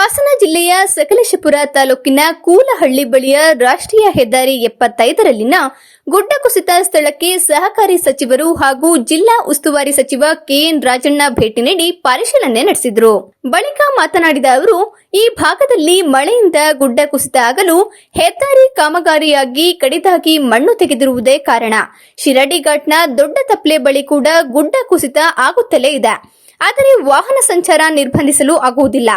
ಹಾಸನ ಜಿಲ್ಲೆಯ ಸಕಲೇಶಪುರ ತಾಲೂಕಿನ ಕೂಲಹಳ್ಳಿ ಬಳಿಯ ರಾಷ್ಟ್ರೀಯ ಹೆದ್ದಾರಿ 75ರಲ್ಲಿನ ಗುಡ್ಡ ಕುಸಿತ ಸ್ಥಳಕ್ಕೆ ಸಹಕಾರಿ ಸಚಿವರು ಹಾಗೂ ಜಿಲ್ಲಾ ಉಸ್ತುವಾರಿ ಸಚಿವ ಕೆಎನ್ ರಾಜಣ್ಣ ಭೇಟಿ ನೀಡಿ ಪರಿಶೀಲನೆ ನಡೆಸಿದರು. ಬಳಿಕ ಮಾತನಾಡಿದ ಅವರು, ಈ ಭಾಗದಲ್ಲಿ ಮಳೆಯಿಂದ ಗುಡ್ಡ ಕುಸಿತ ಆಗಲು ಹೆದ್ದಾರಿ ಕಾಮಗಾರಿಯಾಗಿ ಕಡಿದಾಗಿ ಮಣ್ಣು ತೆಗೆದಿರುವುದೇ ಕಾರಣ. ಶಿರಾಡಿ ಘಾಟ್ನ ದೊಡ್ಡ ತಪ್ಪಲೆ ಬಳಿ ಕೂಡ ಗುಡ್ಡ ಕುಸಿತ ಆಗುತ್ತಲೇ ಇದೆ. ಆದರೆ ವಾಹನ ಸಂಚಾರ ನಿರ್ಬಂಧಿಸಲು ಆಗುವುದಿಲ್ಲ.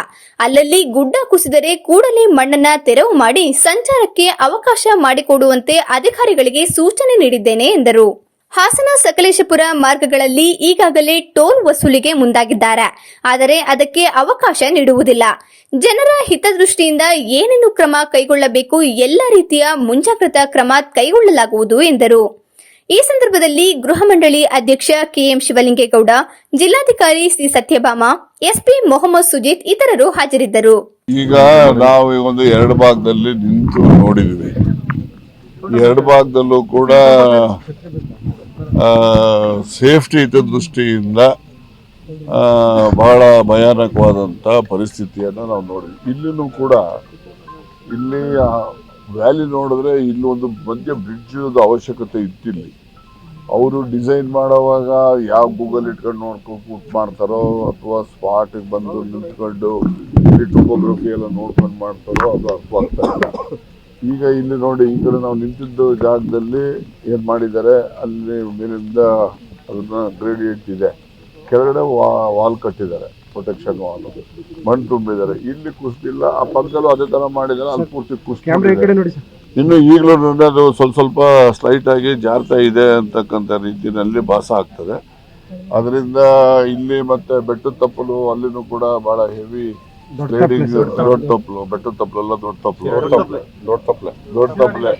ಅಲ್ಲಲ್ಲಿ ಗುಡ್ಡ ಕುಸಿದರೆ ಕೂಡಲೇ ಮಣ್ಣನ್ನ ತೆರವು ಮಾಡಿ ಸಂಚಾರಕ್ಕೆ ಅವಕಾಶ ಮಾಡಿಕೊಡುವಂತೆ ಅಧಿಕಾರಿಗಳಿಗೆ ಸೂಚನೆ ನೀಡಿದ್ದೇನೆ ಎಂದರು. ಹಾಸನ ಸಕಲೇಶಪುರ ಮಾರ್ಗಗಳಲ್ಲಿ ಈಗಾಗಲೇ ಟೋಲ್ ವಸೂಲಿಗೆ ಮುಂದಾಗಿದ್ದಾರೆ. ಆದರೆ ಅದಕ್ಕೆ ಅವಕಾಶ ನೀಡುವುದಿಲ್ಲ. ಜನರ ಹಿತದೃಷ್ಟಿಯಿಂದ ಏನೇನು ಕ್ರಮ ಕೈಗೊಳ್ಳಬೇಕು ಎಲ್ಲ ರೀತಿಯ ಮುಂಜಾಗ್ರತಾ ಕ್ರಮ ಕೈಗೊಳ್ಳಲಾಗುವುದು ಎಂದರು. ಈ ಸಂದರ್ಭದಲ್ಲಿ ಗೃಹ ಮಂಡಳಿ ಅಧ್ಯಕ್ಷ ಕೆಎಂ ಶಿವಲಿಂಗೇಗೌಡ, ಜಿಲ್ಲಾಧಿಕಾರಿ ಸಿ ಸತ್ಯಭಾಮ, ಎಸ್ಪಿ ಮೊಹಮ್ಮದ್ ಸುಜಿತ್ ಇತರರು ಹಾಜರಿದ್ದರು. ಈಗ ನಾವು ಒಂದು ಎರಡು ಭಾಗದಲ್ಲಿ ನಿಂತು ನೋಡಿದ್ವಿ. ಎರಡು ಭಾಗದಲ್ಲೂ ಕೂಡ ಸೇಫ್ಟಿ ಹಿತದೃಷ್ಟಿಯಿಂದ ಬಹಳ ಭಯಾನಕವಾದಂತ ಪರಿಸ್ಥಿತಿಯನ್ನು ನಾವು ನೋಡಿದ್ವಿ. ಇಲ್ಲಿನೂ ಕೂಡ ಇಲ್ಲಿ ವ್ಯಾಲಿ ನೋಡಿದ್ರೆ ಇಲ್ಲಿ ಒಂದು ಮಧ್ಯ ಬ್ರಿಡ್ಜ್ ಅವಶ್ಯಕತೆ ಇತ್ತಿಲ್ಲಿ. ಅವರು ಡಿಸೈನ್ ಮಾಡುವಾಗ ಯಾವ ಗೂಗಲ್ ಇಟ್ಕೊಂಡು ನೋಡ್ಕೊಂಡು ಮಾಡ್ತಾರೋ ಅಥವಾ ಸ್ಪಾಟ್ ಬಂದು ನಿಂತ್ಕೊಂಡು ಇಲ್ಲಿ ಟೋಪೋಗ್ರಫಿ ಎಲ್ಲ ನೋಡ್ಕೊಂಡು ಮಾಡ್ತಾರೋ ಅದು ಅರ್ಥವಾಗ್ತಾ ಇಲ್ಲ. ಈಗ ಇಲ್ಲಿ ನೋಡಿ, ಈ ಕಡೆ ನಾವು ನಿಂತಿದ್ದ ಜಾಗದಲ್ಲಿ ಏನ್ ಮಾಡಿದ್ದಾರೆ, ಅಲ್ಲಿ ಮೇಲಿಂದ ಅದನ್ನ ಗ್ರೇಡಿಯಂಟ್ ಇದೆ, ಕೆಳಗಡೆ ವಾಲ್ ಕಟ್ಟಿದ್ದಾರೆ, ಪ್ರೊಟೆಕ್ಷನ್ ವಾಲ್, ಮಣ್ಣು ತುಂಬಿದ್ದಾರೆ. ಇಲ್ಲಿ ಕುಸ್ತಿಲ್ಲ, ಆ ಪಕ್ಕದಲ್ಲೂ ಅದೇ ತರ ಮಾಡಿದ್ದಾರೆ, ಅಲ್ಲಿ ಪೂರ್ತಿ ಕುಸ್ತಿ. ಇನ್ನು ಈಗಲೂ ಅದು ಸ್ವಲ್ಪ ಸ್ಲೈಟ್ ಆಗಿ ಜಾರ್ತಾ ಇದೆ ಅಂತಕ್ಕಂಥ ರೀತಿಯಲ್ಲಿ ಭಾಸ ಆಗ್ತದೆ. ಅದರಿಂದ ಇಲ್ಲಿ ಮತ್ತೆ ಬೆಟ್ಟದ ತಪ್ಪಲು ಅಲ್ಲಿನೂ ಕೂಡ ಬಹಳ ಹೆವಿ ಸ್ಲೈಡಿಂಗ್, ದೊಡ್ಡ ತಪ್ಪಲು, ಬೆಟ್ಟದ ತಪ್ಪಲೆಲ್ಲ ದೊಡ್ಡ ತಪ್ಪಲೆ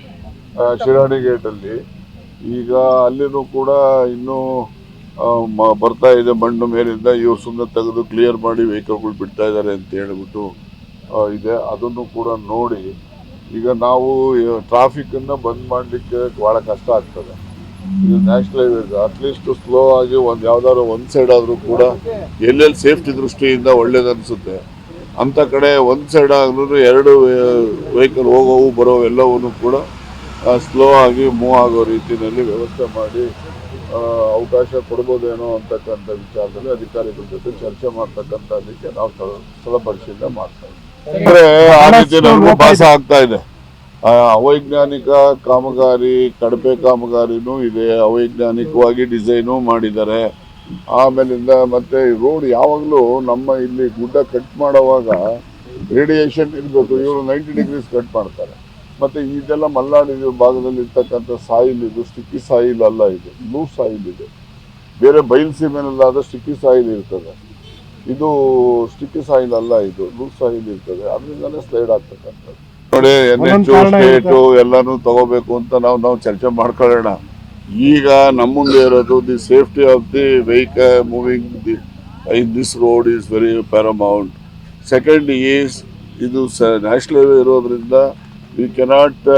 ಶಿರಾಡಿ ಗೇಟ್ ಅಲ್ಲಿ ಈಗ ಅಲ್ಲಿನೂ ಕೂಡ ಇನ್ನೂ ಬರ್ತಾ ಇದೆ ಮಣ್ಣು ಮೇಲಿಂದ. ಇವ್ರು ಸುಮ್ಮನೆ ತೆಗೆದು ಕ್ಲಿಯರ್ ಮಾಡಿ ವೆಹಿಕಲ್ಗಳು ಬಿಡ್ತಾ ಇದ್ದಾರೆ ಅಂತ ಹೇಳ್ಬಿಟ್ಟು ಇದೆ. ಅದನ್ನು ಕೂಡ ನೋಡಿ ಈಗ ನಾವು ಟ್ರಾಫಿಕ್ ಅನ್ನ ಬಂದ್ ಮಾಡ್ಲಿಕ್ಕೆ ಬಹಳ ಕಷ್ಟ ಆಗ್ತದೆ. ಇದು ನ್ಯಾಷನಲ್ ಹೈವೇ, ಅಟ್ಲೀಸ್ಟ್ ಸ್ಲೋ ಆಗಿ ಯಾವ್ದಾದ್ರು ಒಂದ್ ಸೈಡ್ ಆದ್ರೂ ಕೂಡ ಎಲ್ಲೆಲ್ಲಿ ಸೇಫ್ಟಿ ದೃಷ್ಟಿಯಿಂದ ಒಳ್ಳೇದನ್ಸುತ್ತೆ ಅಂತ ಕಡೆ ಒಂದ್ ಸೈಡ್ ಆಗ್ಲೂ ಎರಡು ವೆಹಿಕಲ್ ಹೋಗೋವು ಬರೋ ಎಲ್ಲವನ್ನೂ ಕೂಡ ಸ್ಲೋ ಆಗಿ ಮೂವ್ ಆಗೋ ರೀತಿಯಲ್ಲಿ ವ್ಯವಸ್ಥೆ ಮಾಡಿ ಅವಕಾಶ ಕೊಡ್ಬೋದೇನೋ ಅಂತಕ್ಕಂಥ ವಿಚಾರದಲ್ಲಿ ಅಧಿಕಾರಿಗಳ ಜೊತೆ ಚರ್ಚೆ ಮಾಡ್ತಕ್ಕಂಥದಕ್ಕೆ ನಾವು ಸ್ಥಳ ಪರಿಶೀಲನೆ ಮಾಡ್ತಾ ಇದ್ದೀವಿ. ಅಂದ್ರೆ ಆ ರೀತಿ ನಮಗೂ ಭಾಸ ಆಗ್ತಾ ಇದೆ. ಅವೈಜ್ಞಾನಿಕ ಕಾಮಗಾರಿ, ಕಡಪೆ ಕಾಮಗಾರಿನೂ ಇದೆ, ಅವೈಜ್ಞಾನಿಕವಾಗಿ ಡಿಸೈನು ಮಾಡಿದ್ದಾರೆ. ಆಮೇಲಿಂದ ಮತ್ತೆ ರೋಡ್ ಯಾವಾಗಲೂ ನಮ್ಮ ಇಲ್ಲಿ ಗುಡ್ಡ ಕಟ್ ಮಾಡುವಾಗ ರೇಡಿಯೇಷನ್ ಇರಬೇಕು, ಇವರು 90 ಡಿಗ್ರೀಸ್ ಕಟ್ ಮಾಡ್ತಾರೆ. ಮತ್ತೆ ಇದೆಲ್ಲ ಮಲೆನಾಡು ಭಾಗದಲ್ಲಿ ಇರ್ತಕ್ಕಂಥ ಸಾಯಿಲ್, ಇದು ಸ್ಟಿಕ್ಕಿ ಸಾಯಿಲ್ ಅಲ್ಲ, ಇದು ಲೂಸ್ ಸಾಯಿಲ್ ಇದೆ. ಬೇರೆ ಬಯಲುಸೀಮೆನಲ್ಲಾದ ಸ್ಟಿಕ್ಕಿ ಸಾಯಿಲ್ ಇರ್ತದೆ, ಇದು ಸ್ಟಿಕ್ಕಿ ಸಾಯಿಲ್ ಅಲ್ಲ, ಇದು ಲೂಸ್ ಸಾಯಿಲ್ ಇರ್ತದೆ. ಅದರಿಂದಲೇ ಸ್ಲೈಡ್ ಆಗ್ತಕ್ಕಂಥದ್ದು. ನೋಡಿ, NH ಸ್ಟೇಟು ಎಲ್ಲಾನು ತಗೋಬೇಕು ಅಂತ ನಾವು ಚರ್ಚೆ ಮಾಡ್ಕೊಳ್ಳೋಣ. ಈಗ ನಮ್ಮ ಮುಂದೆ ಇರೋದು the safety of the vehicle moving in this road is very paramount. Second is ಇದು ನ್ಯಾಷನಲ್ ಹೈವೇ ಇರೋದ್ರಿಂದ ವಿ ಕೆನಾಟ್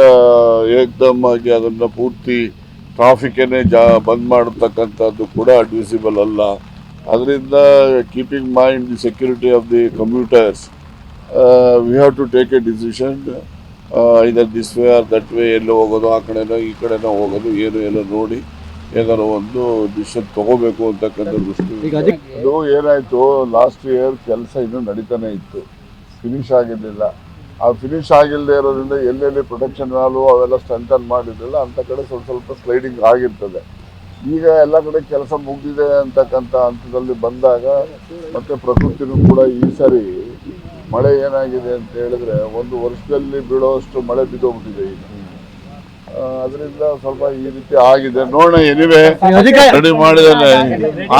ಏಕದಮ್ ಆಗಿ ಅದನ್ನ ಪೂರ್ತಿ ಟ್ರಾಫಿಕ್ಕನ್ನೇ ಬಂದ್ ಮಾಡತಕ್ಕಂಥದ್ದು ಕೂಡ ಅಡ್ಮಿಸಿಬಲ್ ಅಲ್ಲ. ಅದರಿಂದ keeping mind the security of the commuters, we have to take a decision, either this way or that way, ಎಲ್ಲೋ ಹೋಗೋದು, ಆ ಕಡೆನೋ ಈ ಕಡೆನೋ ಹೋಗೋದು, ಏನು ಎಲ್ಲ ನೋಡಿ ಏನಾದ್ರು ಒಂದು ಡಿಸಿಷನ್ ತಗೋಬೇಕು ಅಂತಕ್ಕಂಥ ದೃಷ್ಟಿ. ಅದು ಏನಾಯ್ತು, ಲಾಸ್ಟ್ ಇಯರ್ ಕೆಲಸ ಇನ್ನೂ ನಡೀತಾನೆ ಇತ್ತು, ಫಿನಿಶ್ ಆಗಿರಲಿಲ್ಲ. ಆ ಫಿನಿಶ್ ಆಗಿಲ್ಲದೆ ಇರೋದ್ರಿಂದ ಎಲ್ಲೆಲ್ಲಿ ಪ್ರೊಟೆಕ್ಷನ್ ವಾಲು ಅವೆಲ್ಲ ಸ್ಟ್ರೆಂಥನ್ ಮಾಡಿರಲಿಲ್ಲ, ಅಂತ ಕಡೆ ಸ್ವಲ್ಪ ಸ್ಲೈಡಿಂಗ್ ಆಗಿರ್ತದೆ. ಈಗ ಎಲ್ಲ ಕಡೆ ಕೆಲಸ ಮುಗಿದಿದೆ ಅಂತಕ್ಕಂಥ ಹಂತದಲ್ಲಿ ಬಂದಾಗ ಮತ್ತೆ ಪ್ರಕೃತಿನೂ ಕೂಡ ಈ ಸರಿ ಮಳೆ ಏನಾಗಿದೆ ಅಂತ ಹೇಳಿದ್ರೆ ಒಂದು ವರ್ಷದಲ್ಲಿ ಬೀಳೋಷ್ಟು ಮಳೆ ಬಿದ್ದೋಗ್ಬಿಟ್ಟಿದೆ ಈಗ. ಅದರಿಂದ ಸ್ವಲ್ಪ ಈ ರೀತಿ ಆಗಿದೆ. ನೋಡೋಣ, ಎನಿವೆ ರೆಡಿ ಮಾಡಿದಾನೆ,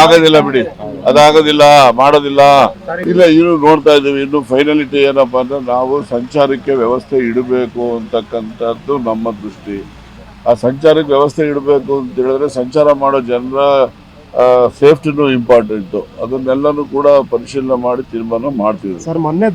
ಆಗೋದಿಲ್ಲ ಬಿಡಿ, ಅದಾಗೋದಿಲ್ಲ, ಮಾಡೋದಿಲ್ಲ ಇಲ್ಲ, ಇನ್ನು ನೋಡ್ತಾ ಇದ್ದೀವಿ. ಇನ್ನು ಫೈನಲಿಟಿ ಏನಪ್ಪಾ ಅಂದ್ರೆ ನಾವು ಸಂಚಾರಕ್ಕೆ ವ್ಯವಸ್ಥೆ ಇಡಬೇಕು ಅಂತಕ್ಕಂಥದ್ದು ನಮ್ಮ ದೃಷ್ಟಿ. ಆ ಸಂಚಾರಕ್ಕೆ ವ್ಯವಸ್ಥೆ ಇಡಬೇಕು ಅಂತ ಹೇಳಿದ್ರೆ ಸಂಚಾರ ಮಾಡೋ ಜನರ ಸೇಫ್ಟಿನೂ ಇಂಪಾರ್ಟೆಂಟ್. ಅದನ್ನೆಲ್ಲನೂ ಕೂಡ ಪರಿಶೀಲನೆ ಮಾಡಿ ತೀರ್ಮಾನ ಮಾಡ್ತೀವಿ. ಸರ್ ಮೊನ್ನೆ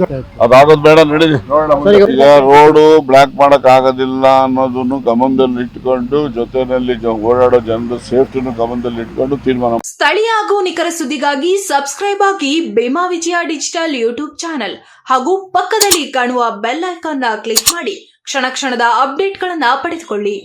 ಅದಾಗೋದು ಬೇಡ, ನಡೀರಿ ನೋಡೋಣ. ಈಗ ರೋಡು ಬ್ಲಾಕ್ ಮಾಡಕ್ ಆಗೋದಿಲ್ಲ ಅನ್ನೋದನ್ನು ಗಮನದಲ್ಲಿ ಇಟ್ಕೊಂಡು, ಜೊತೆಯಲ್ಲಿ ಓಡಾಡೋ ಜನರ ಸೇಫ್ಟಿನೂ ಗಮನದಲ್ಲಿ ಇಟ್ಕೊಂಡು ತೀರ್ಮಾನ. ಸ್ಥಳೀಯ ಹಾಗೂ ನಿಖರ ಸುದ್ದಿಗಾಗಿ ಸಬ್ಸ್ಕ್ರೈಬ್ ಆಗಿ ಬೇಮಾ ವಿಜಯ ಡಿಜಿಟಲ್ ಯೂಟ್ಯೂಬ್ ಚಾನೆಲ್ ಹಾಗೂ ಪಕ್ಕದಲ್ಲಿ ಕಾಣುವ ಬೆಲ್ ಐಕಾನ್ ಕ್ಲಿಕ್ ಮಾಡಿ ಕ್ಷಣ ಕ್ಷಣದ ಅಪ್ಡೇಟ್ಗಳನ್ನು ಪಡೆದುಕೊಳ್ಳಿ.